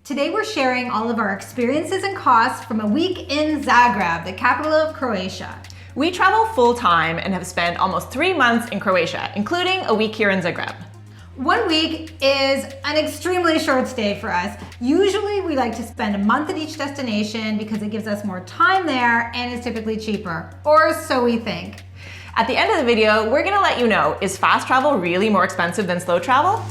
Today we're sharing all of our experiences and costs from a week in Zagreb, the capital of Croatia. We travel full-time and have spent almost 3 months in Croatia, including a week here in Zagreb. 1 week is an extremely short stay for us. Usually we like to spend a month at each destination because it gives us more time there and is typically cheaper, or so we think. At the end of the video, we're gonna let you know, is fast travel really more expensive than slow travel?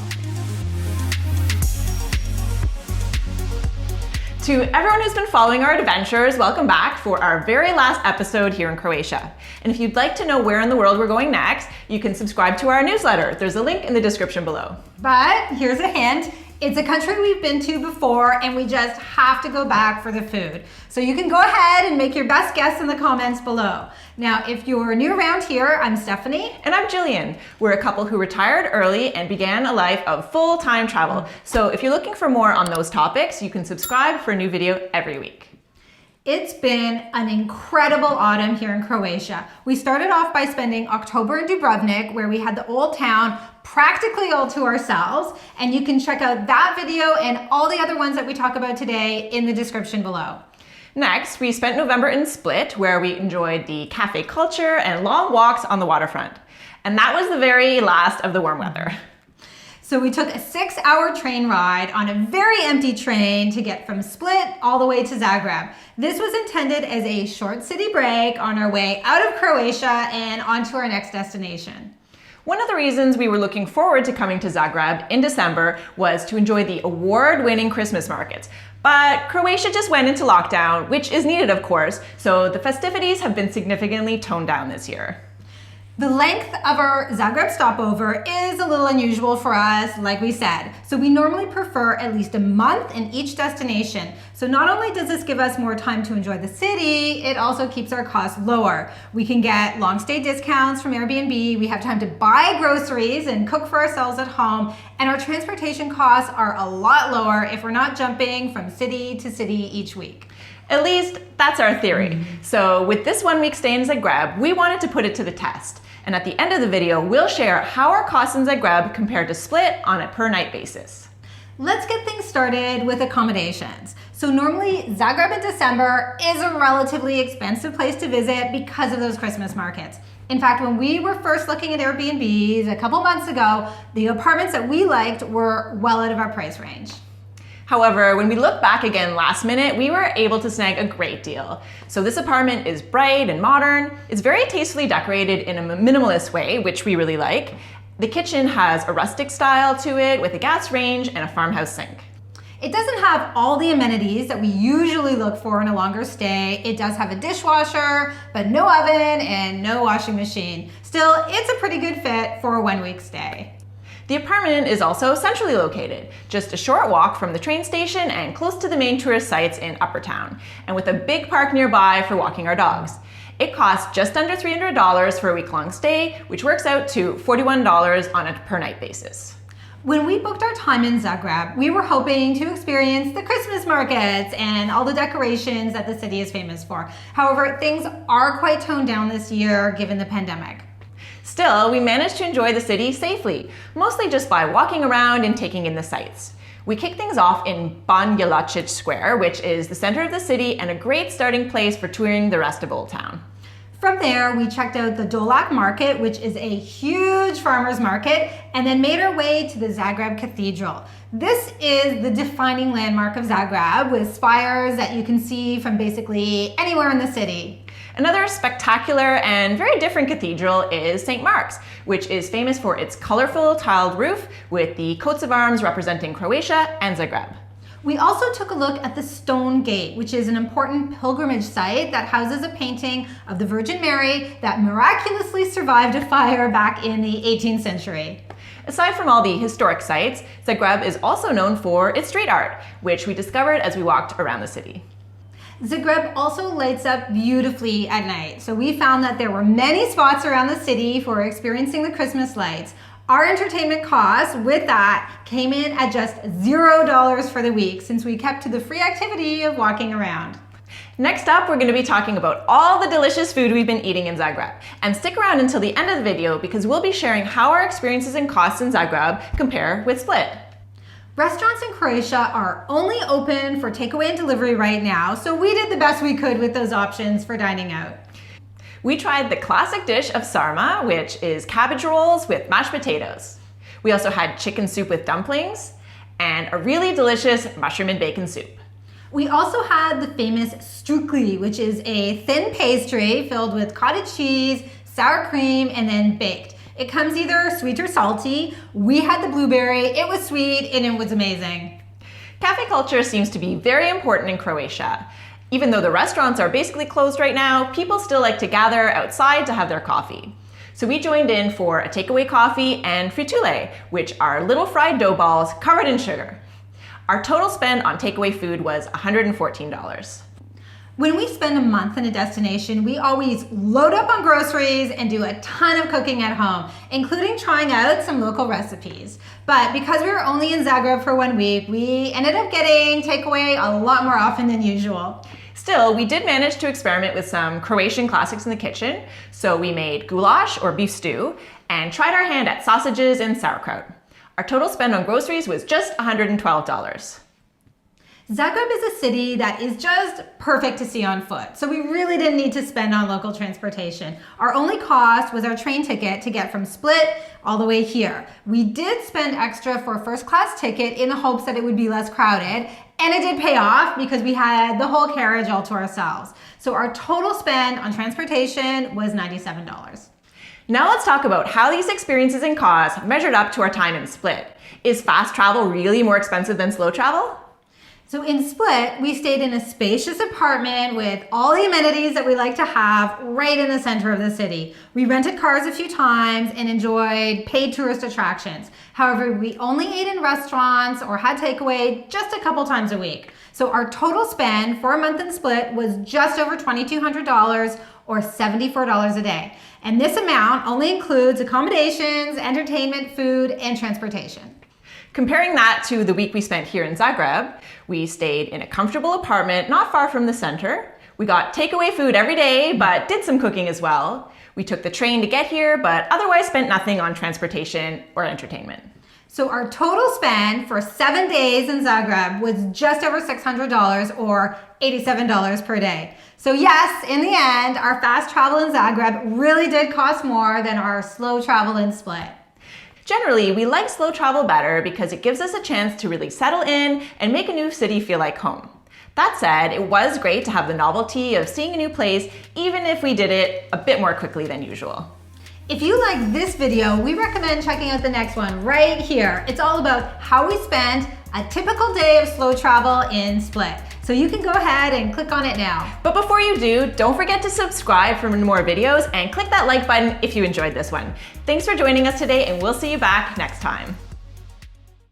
To everyone who's been following our adventures, welcome back for our very last episode here in Croatia. And if you'd like to know where in the world we're going next, you can subscribe to our newsletter. There's a link in the description below. But here's a hint. It's a country we've been to before and we just have to go back for the food. So you can go ahead and make your best guess in the comments below. Now, if you're new around here, I'm Stephanie. And I'm Gillian. We're a couple who retired early and began a life of full-time travel. So if you're looking for more on those topics, you can subscribe for a new video every week. It's been an incredible autumn here in Croatia. We started off by spending October in Dubrovnik, where we had the old town practically all to ourselves. And you can check out that video and all the other ones that we talk about today in the description below. Next, we spent November in Split, where we enjoyed the cafe culture and long walks on the waterfront. And that was the very last of the warm weather. So we took a 6-hour train ride on a very empty train to get from Split all the way to Zagreb. This was intended as a short city break on our way out of Croatia and onto our next destination. One of the reasons we were looking forward to coming to Zagreb in December was to enjoy the award-winning Christmas markets. But Croatia just went into lockdown, which is needed of course, so the festivities have been significantly toned down this year. The length of our Zagreb stopover is a little unusual for us, like we said. So we normally prefer at least a month in each destination. So not only does this give us more time to enjoy the city, it also keeps our costs lower. We can get long stay discounts from Airbnb, we have time to buy groceries and cook for ourselves at home, and our transportation costs are a lot lower if we're not jumping from city to city each week. At least that's our theory. So with this 1 week stay in Zagreb, we wanted to put it to the test. And at the end of the video, we'll share how our costs in Zagreb compare to Split on a per night basis. Let's get things started with accommodations. So normally Zagreb in December is a relatively expensive place to visit because of those Christmas markets. In fact, when we were first looking at Airbnbs a couple months ago, the apartments that we liked were well out of our price range. However, when we look back again last minute, we were able to snag a great deal. So this apartment is bright and modern. It's very tastefully decorated in a minimalist way, which we really like. The kitchen has a rustic style to it with a gas range and a farmhouse sink. It doesn't have all the amenities that we usually look for in a longer stay. It does have a dishwasher, but no oven and no washing machine. Still, it's a pretty good fit for a 1 week stay. The apartment is also centrally located, just a short walk from the train station and close to the main tourist sites in Upper Town, and with a big park nearby for walking our dogs. It costs just under $300 for a week-long stay, which works out to $41 on a per night basis. When we booked our time in Zagreb, we were hoping to experience the Christmas markets and all the decorations that the city is famous for. However, things are quite toned down this year given the pandemic. Still, we managed to enjoy the city safely, mostly just by walking around and taking in the sights. We kicked things off in Ban Jelačić Square, which is the center of the city and a great starting place for touring the rest of Old Town. From there, we checked out the R.LUM.R market, which is a huge farmer's market, and then made our way to the Zagreb Cathedral. This is the defining landmark of Zagreb, with spires that you can see from basically anywhere in the city. Another spectacular and very different cathedral is St. Mark's, which is famous for its colorful tiled roof with the coats of arms representing Croatia and Zagreb. We also took a look at the Stone Gate, which is an important pilgrimage site that houses a painting of the Virgin Mary that miraculously survived a fire back in the 18th century. Aside from all the historic sites, Zagreb is also known for its street art, which we discovered as we walked around the city. Zagreb also lights up beautifully at night, so we found that there were many spots around the city for experiencing the Christmas lights. Our entertainment costs with that came in at just $0 for the week, since we kept to the free activity of walking around. Next up, we're going to be talking about all the delicious food we've been eating in Zagreb. And stick around until the end of the video because we'll be sharing how our experiences and costs in Zagreb compare with Split. Restaurants in Croatia are only open for takeaway and delivery right now, so we did the best we could with those options for dining out. We tried the classic dish of sarma, which is cabbage rolls with mashed potatoes. We also had chicken soup with dumplings and a really delicious mushroom and bacon soup. We also had the famous strukli, which is a thin pastry filled with cottage cheese, sour cream, and then baked. It comes either sweet or salty. We had the blueberry, it was sweet, and it was amazing. Cafe culture seems to be very important in Croatia. Even though the restaurants are basically closed right now, people still like to gather outside to have their coffee. So we joined in for a takeaway coffee and fritule, which are little fried dough balls covered in sugar. Our total spend on takeaway food was $114. When we spend a month in a destination, we always load up on groceries and do a ton of cooking at home, including trying out some local recipes. But because we were only in Zagreb for 1 week, we ended up getting takeaway a lot more often than usual. Still, we did manage to experiment with some Croatian classics in the kitchen. So we made goulash or beef stew and tried our hand at sausages and sauerkraut. Our total spend on groceries was just $112. Zagreb is a city that is just perfect to see on foot, so we really didn't need to spend on local transportation. Our only cost was our train ticket to get from Split all the way here. We did spend extra for a first class ticket in the hopes that it would be less crowded, and it did pay off because we had the whole carriage all to ourselves. So our total spend on transportation was $97. Now let's talk about how these experiences and costs measured up to our time in Split. Is fast travel really more expensive than slow travel? So in Split, we stayed in a spacious apartment with all the amenities that we like to have right in the center of the city. We rented cars a few times and enjoyed paid tourist attractions. However, we only ate in restaurants or had takeaway just a couple times a week. So our total spend for a month in Split was just over $2,200 or $74 a day. And this amount only includes accommodations, entertainment, food, and transportation. Comparing that to the week we spent here in Zagreb, we stayed in a comfortable apartment not far from the center. We got takeaway food every day, but did some cooking as well. We took the train to get here, but otherwise spent nothing on transportation or entertainment. So our total spend for 7 days in Zagreb was just over $600 or $87 per day. So yes, in the end, our fast travel in Zagreb really did cost more than our slow travel in Split. Generally, we like slow travel better because it gives us a chance to really settle in and make a new city feel like home. That said, it was great to have the novelty of seeing a new place, even if we did it a bit more quickly than usual. If you like this video, we recommend checking out the next one right here. It's all about how we spent a typical day of slow travel in Split. So you can go ahead and click on it now. But before you do, don't forget to subscribe for more videos and click that like button if you enjoyed this one. Thanks for joining us today, and we'll see you back next time.